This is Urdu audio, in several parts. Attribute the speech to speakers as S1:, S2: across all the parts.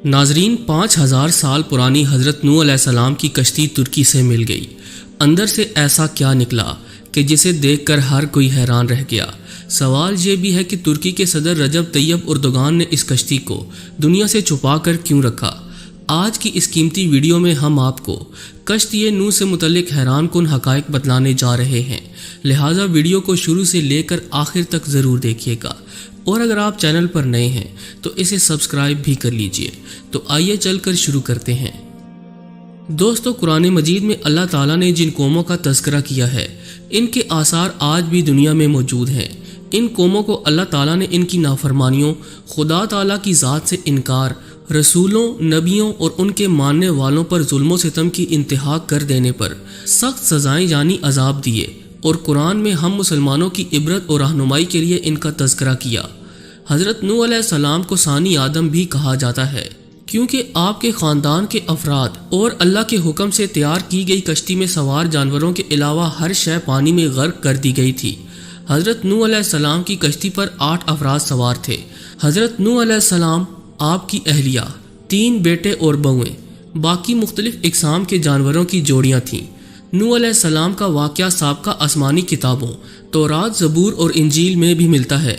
S1: ناظرین، 5000 سال پرانی حضرت نوح علیہ السلام کی کشتی ترکی سے مل گئی۔ اندر سے ایسا کیا نکلا کہ جسے دیکھ کر ہر کوئی حیران رہ گیا۔ سوال یہ بھی ہے کہ ترکی کے صدر رجب طیب اردوغان نے اس کشتی کو دنیا سے چھپا کر کیوں رکھا؟ آج کی اس قیمتی ویڈیو میں ہم آپ کو کشتی نوح سے متعلق حیران کن حقائق بتلانے جا رہے ہیں، لہٰذا ویڈیو کو شروع سے لے کر آخر تک ضرور دیکھیے گا، اور اگر آپ چینل پر نئے ہیں تو اسے سبسکرائب بھی کر لیجئے۔ تو آئیے چل کر شروع کرتے ہیں۔ دوستو، قرآن مجید میں اللہ تعالیٰ نے جن قوموں کا تذکرہ کیا ہے ان کے آثار آج بھی دنیا میں موجود ہیں۔ ان قوموں کو اللہ تعالیٰ نے ان کی نافرمانیوں، خدا تعالیٰ کی ذات سے انکار، رسولوں، نبیوں اور ان کے ماننے والوں پر ظلم و ستم کی انتہا کر دینے پر سخت سزائیں یعنی عذاب دیے، اور قرآن میں ہم مسلمانوں کی عبرت اور رہنمائی کے لیے ان کا تذکرہ کیا۔ حضرت نوح علیہ السلام کو ثانی آدم بھی کہا جاتا ہے، کیونکہ آپ کے خاندان کے افراد اور اللہ کے حکم سے تیار کی گئی کشتی میں سوار جانوروں کے علاوہ ہر شے پانی میں غرق کر دی گئی تھی۔ حضرت نوح علیہ السلام کی کشتی پر 8 افراد سوار تھے۔ حضرت نوح علیہ السلام، آپ کی اہلیہ، 3 بیٹے اور بہویں، باقی مختلف اقسام کے جانوروں کی جوڑیاں تھیں۔ نوح علیہ السلام کا واقعہ سابقہ آسمانی کتابوں تورات، زبور اور انجیل میں بھی ملتا ہے۔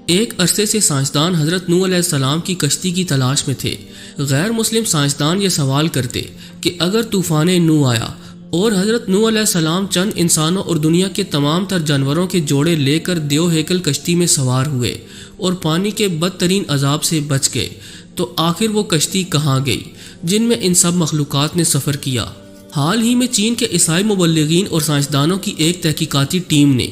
S1: ایک عرصے سے سائنسدان حضرت نوح علیہ السلام کی کشتی کی تلاش میں تھے۔ غیر مسلم سائنسدان یہ سوال کرتے کہ اگر طوفان نوح آیا اور حضرت نوح علیہ السلام چند انسانوں اور دنیا کے تمام تر جانوروں کے جوڑے لے کر دیو ہیکل کشتی میں سوار ہوئے اور پانی کے بدترین عذاب سے بچ گئے، تو آخر وہ کشتی کہاں گئی جن میں ان سب مخلوقات نے سفر کیا؟ حال ہی میں چین کے عیسائی مبلغین اور سائنسدانوں کی ایک تحقیقاتی ٹیم نے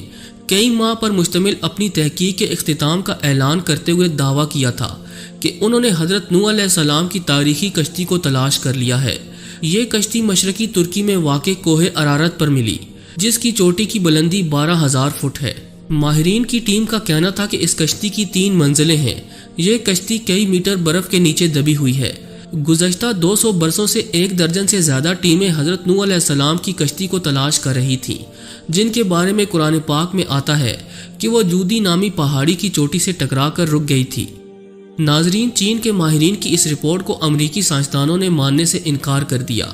S1: کئی ماہ پر مشتمل اپنی تحقیق کے اختتام کا اعلان کرتے ہوئے دعویٰ کیا تھا کہ انہوں نے حضرت نوح علیہ السلام کی تاریخی کشتی کو تلاش کر لیا ہے۔ یہ کشتی مشرقی ترکی میں واقع کوہ ارارات پر ملی، جس کی چوٹی کی بلندی 12,000 فٹ ہے۔ ماہرین کی ٹیم کا کہنا تھا کہ اس کشتی کی 3 منزلیں ہیں۔ یہ کشتی کئی میٹر برف کے نیچے دبی ہوئی ہے۔ گزشتہ 200 برسوں سے 1 درجن سے زیادہ ٹیمیں حضرت نوح علیہ السلام کی کشتی کو تلاش کر رہی تھیں، جن کے بارے میں قرآن پاک میں آتا ہے کہ وہ جودی نامی پہاڑی کی چوٹی سے ٹکرا کر رک گئی تھی۔ ناظرین، چین کے ماہرین کی اس رپورٹ کو امریکی سائنسدانوں نے ماننے سے انکار کر دیا۔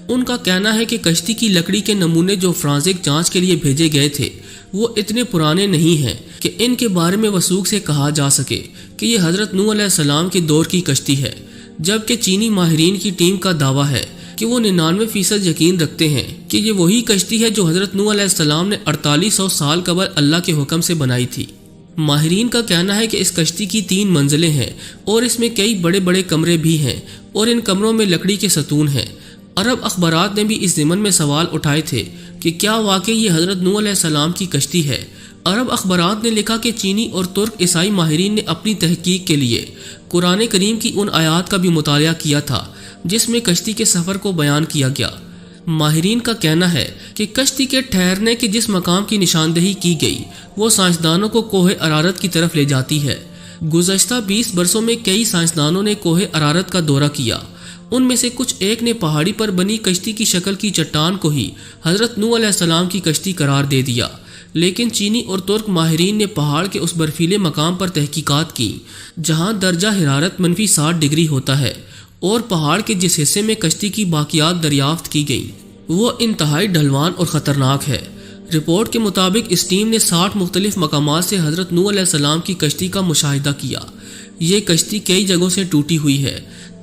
S1: ان کا کہنا ہے کہ کشتی کی لکڑی کے نمونے جو فرانسک جانچ کے لیے بھیجے گئے تھے وہ اتنے پرانے نہیں ہیں کہ ان کے بارے میں وثوق سے کہا جا سکے کہ یہ حضرت نوح علیہ السلام کے دور کی کشتی ہے، جبکہ چینی ماہرین کی ٹیم کا دعویٰ ہے کہ وہ 99% یقین رکھتے ہیں کہ یہ وہی کشتی ہے جو حضرت نوح علیہ السلام نے 4800 سال قبل اللہ کے حکم سے بنائی تھی۔ ماہرین کا کہنا ہے کہ اس کشتی کی 3 منزلیں ہیں اور اس میں کئی بڑے بڑے کمرے بھی ہیں، اور ان کمروں میں لکڑی کے ستون ہیں۔ عرب اخبارات نے بھی اس ضمن میں سوال اٹھائے تھے کہ کیا واقعی یہ حضرت نوح علیہ السلام کی کشتی ہے؟ عرب اخبارات نے لکھا کہ چینی اور ترک عیسائی ماہرین نے اپنی تحقیق کے لیے قرآن کریم کی ان آیات کا بھی مطالعہ کیا تھا جس میں کشتی کے سفر کو بیان کیا گیا۔ ماہرین کا کہنا ہے کہ کشتی کے ٹھہرنے کے جس مقام کی نشاندہی کی گئی وہ سائنسدانوں کو کوہ ارارات کی طرف لے جاتی ہے۔ گزشتہ 20 برسوں میں کئی سائنسدانوں نے کوہ ارارات کا دورہ کیا۔ ان میں سے کچھ ایک نے پہاڑی پر بنی کشتی کی شکل کی چٹان کو ہی حضرت نوح علیہ السلام کی کشتی قرار دے دیا، لیکن چینی اور ترک ماہرین نے پہاڑ کے اس برفیلے مقام پر تحقیقات کی جہاں درجہ حرارت -60 ڈگری ہوتا ہے، اور پہاڑ کے جس حصے میں کشتی کی باقیات دریافت کی گئی وہ انتہائی ڈھلوان اور خطرناک ہے۔ رپورٹ کے مطابق اس ٹیم نے 60 مختلف مقامات سے حضرت نوح علیہ السلام کی کشتی کا مشاہدہ کیا۔ یہ کشتی کئی جگہوں سے ٹوٹی ہوئی ہے،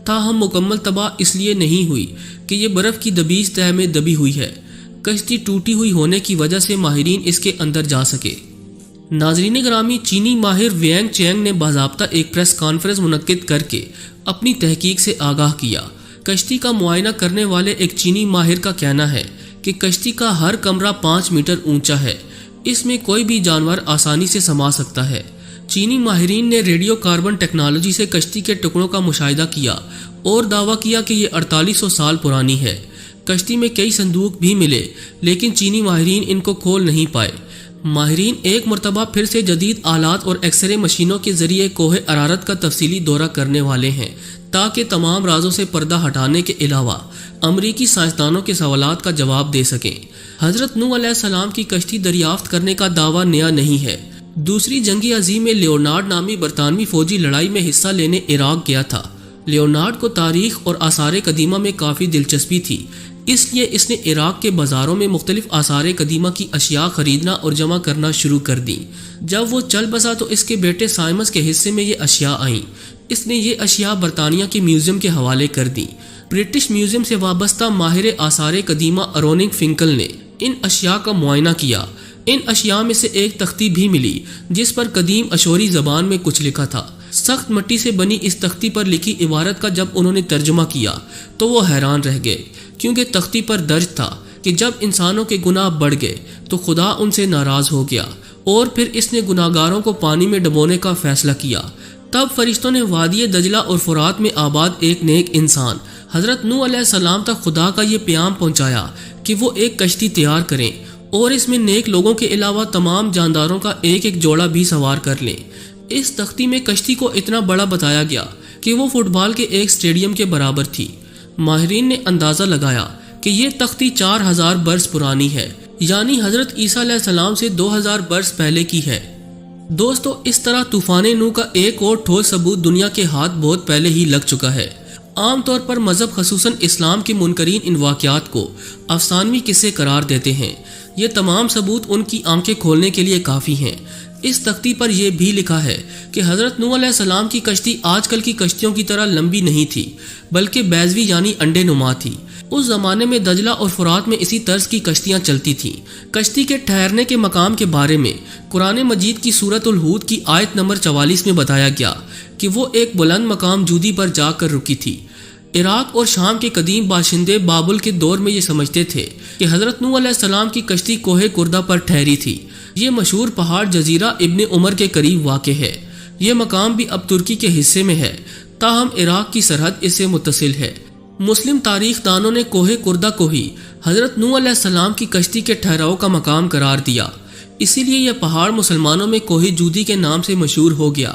S1: تاہم مکمل تباہ اس لیے نہیں ہوئی کہ یہ برف کی دبیج تہہ میں دبی ہوئی ہے۔ کشتی ٹوٹی ہوئی ہونے کی وجہ سے ماہرین اس کے اندر جا سکے۔ ناظرین گرامی، چینی ماہر وینگ چینگ نے باضابطہ ایک پریس کانفرنس منعقد کر کے اپنی تحقیق سے آگاہ کیا۔ کشتی کا معائنہ کرنے والے ایک چینی ماہر کا کہنا ہے کہ کشتی کا ہر کمرہ 5 میٹر اونچا ہے، اس میں کوئی بھی جانور آسانی سے سما سکتا ہے۔ چینی ماہرین نے ریڈیو کاربن ٹیکنالوجی سے کشتی کے ٹکڑوں کا مشاہدہ کیا اور دعویٰ کیا کہ یہ 4800 سال پرانی ہے۔ کشتی میں کئی صندوق بھی ملے، لیکن چینی ماہرین ان کو کھول نہیں پائے۔ ماہرین ایک مرتبہ پھر سے جدید آلات اور ایکس رے مشینوں کے ذریعے کوہ ارارات کا تفصیلی دورہ کرنے والے ہیں تاکہ تمام رازوں سے پردہ ہٹانے کے علاوہ امریکی سائنسدانوں کے سوالات کا جواب دے سکیں۔ حضرت نوح علیہ السلام کی کشتی دریافت کرنے کا دعویٰ نیا نہیں ہے۔ دوسری جنگ عظیم میں لیونارڈ نامی برطانوی فوجی لڑائی میں حصہ لینے عراق گیا تھا، لیونارڈ کو تاریخ اور آثار قدیمہ میں کافی دلچسپی تھی، اس لیے اس نے عراق کے بازاروں میں مختلف آثار قدیمہ کی اشیاء خریدنا اور جمع کرنا شروع کر دی۔ جب وہ چل بسا تو اس کے بیٹے سائمس کے حصے میں یہ اشیاء آئیں۔ اس نے یہ اشیاء برطانیہ کے میوزیم کے حوالے کر دیں۔ برٹش میوزیم سے وابستہ ماہر آثار قدیمہ اروننگ فنکل نے ان اشیاء کا معائنہ کیا۔ ان اشیاء میں سے ایک تختی بھی ملی جس پر قدیم اشوری زبان میں کچھ لکھا تھا۔ سخت مٹی سے بنی اس تختی پر لکھی عبارت کا جب انہوں نے ترجمہ کیا تو وہ حیران رہ گئے، کیونکہ تختی پر درج تھا کہ جب انسانوں کے گناہ بڑھ گئے تو خدا ان سے ناراض ہو گیا اور پھر اس نے گناہگاروں کو پانی میں ڈبونے کا فیصلہ کیا۔ تب فرشتوں نے وادی دجلہ اور فرات میں آباد ایک نیک انسان حضرت نوح علیہ السلام تک خدا کا یہ پیام پہنچایا کہ وہ ایک کشتی تیار کریں اور اس میں نیک لوگوں کے علاوہ تمام جانداروں کا ایک ایک جوڑا بھی سوار کر لیں۔ اس تختی میں کشتی کو اتنا بڑا بتایا گیا کہ وہ فٹ بال کے ایک اسٹیڈیم کے برابر تھی۔ ماہرین نے اندازہ لگایا کہ یہ تختی 4000 برس پرانی ہے، یعنی حضرت عیسیٰ علیہ السلام سے 2000 برس پہلے کی ہے۔ دوستو، اس طرح طوفان نوح کا ایک اور ٹھوس ثبوت دنیا کے ہاتھ بہت پہلے ہی لگ چکا ہے۔ عام طور پر مذہب خصوصاً اسلام کے منکرین ان واقعات کو افسانوی قصے قرار دیتے ہیں۔ یہ تمام ثبوت ان کی آنکھیں کھولنے کے لیے کافی ہیں۔ اس تختی پر یہ بھی لکھا ہے کہ حضرت نوح علیہ السلام کی کشتی آج کل کی کشتیوں کی طرح لمبی نہیں تھی، بلکہ بیضوی یعنی انڈے نما تھی۔ اس زمانے میں دجلہ اور فرات میں اسی طرز کی کشتیاں چلتی تھیں۔ کشتی کے ٹھہرنے کے مقام کے بارے میں قرآن مجید کی سورۃ الہود کی آیت نمبر 44 میں بتایا گیا کہ وہ ایک بلند مقام جودی پر جا کر رکی تھی۔ عراق اور شام کے قدیم باشندے بابل کے دور میں یہ سمجھتے تھے کہ حضرت نوح علیہ السلام کی کشتی کوہ کردہ پر ٹھہری تھی۔ یہ مشہور پہاڑ جزیرہ ابن عمر کے قریب واقع ہے۔ یہ مقام بھی اب ترکی کے حصے میں ہے، تاہم عراق کی سرحد اس سے متصل ہے۔ مسلم تاریخ دانوں نے کوہ کردہ کو ہی حضرت نوح علیہ السلام کی کشتی کے ٹھہراؤ کا مقام قرار دیا، اسی لیے یہ پہاڑ مسلمانوں میں کوہ جودی کے نام سے مشہور ہو گیا۔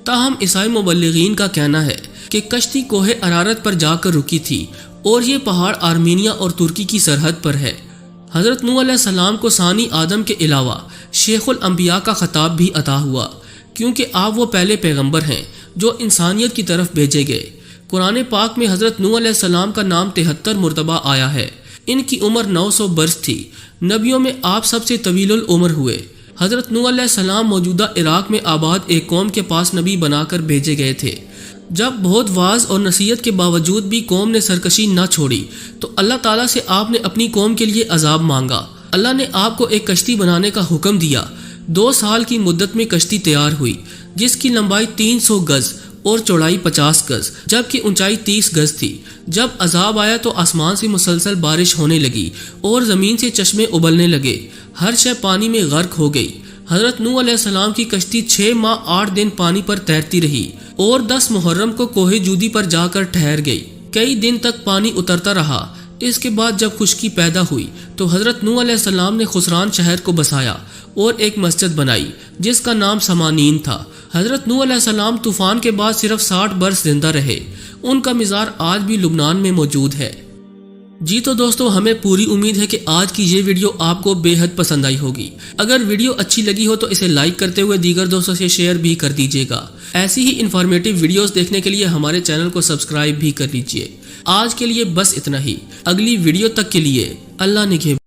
S1: تاہم عیسائی مبلغین کا کہنا ہے کہ کشتی کوہ ارارت پر جا کر رکی تھی اور یہ پہاڑ آرمینیا اور ترکی کی سرحد پر ہے۔ حضرت نوح علیہ السلام کو ثانی آدم کے علاوہ شیخ الانبیاء کا خطاب بھی عطا ہوا، کیونکہ آپ وہ پہلے پیغمبر ہیں جو انسانیت کی طرف بھیجے گئے۔ قرآن پاک میں حضرت نوح علیہ السلام کا نام 73 مرتبہ آیا ہے۔ ان کی عمر 900 برس تھی۔ نبیوں میں آپ سب سے طویل العمر ہوئے۔ حضرت نوح علیہ السلام موجودہ عراق میں آباد ایک قوم کے پاس نبی بنا کر بھیجے گئے تھے۔ جب بہت واعظ اور نصیحت کے باوجود بھی قوم نے سرکشی نہ چھوڑی تو اللہ تعالیٰ سے آپ نے اپنی قوم کے لیے عذاب مانگا۔ اللہ نے آپ کو ایک کشتی بنانے کا حکم دیا۔ 2 سال کی مدت میں کشتی تیار ہوئی، جس کی لمبائی 300 گز اور چوڑائی 50 گز جبکہ اونچائی 30 گز تھی۔ جب عذاب آیا تو آسمان سے مسلسل بارش ہونے لگی اور زمین سے چشمے ابلنے لگے، ہر شے پانی میں غرق ہو گئی۔ حضرت نوح علیہ السلام کی کشتی 6 ماہ 8 دن پانی پر تیرتی رہی اور 10 محرم کو کوہ جودی پر جا کر ٹھہر گئی۔ کئی دن تک پانی اترتا رہا۔ اس کے بعد جب خشکی پیدا ہوئی تو حضرت نوح علیہ السلام نے خسران شہر کو بسایا اور ایک مسجد بنائی جس کا نام سمانین تھا۔ حضرت نوح علیہ السلام طوفان کے بعد صرف 60 برس زندہ رہے۔ ان کا مزار آج بھی لبنان میں موجود ہے۔ جی تو دوستو، ہمیں پوری امید ہے کہ آج کی یہ ویڈیو آپ کو بے حد پسند آئی ہوگی۔ اگر ویڈیو اچھی لگی ہو تو اسے لائک کرتے ہوئے دیگر دوستوں سے شیئر بھی کر دیجیے گا۔ ایسی ہی انفارمیٹیو ویڈیوز دیکھنے کے لیے ہمارے چینل کو سبسکرائب بھی کر لیجیے۔ آج کے لیے بس اتنا ہی۔ اگلی ویڈیو تک کے لیے اللہ نگہبان۔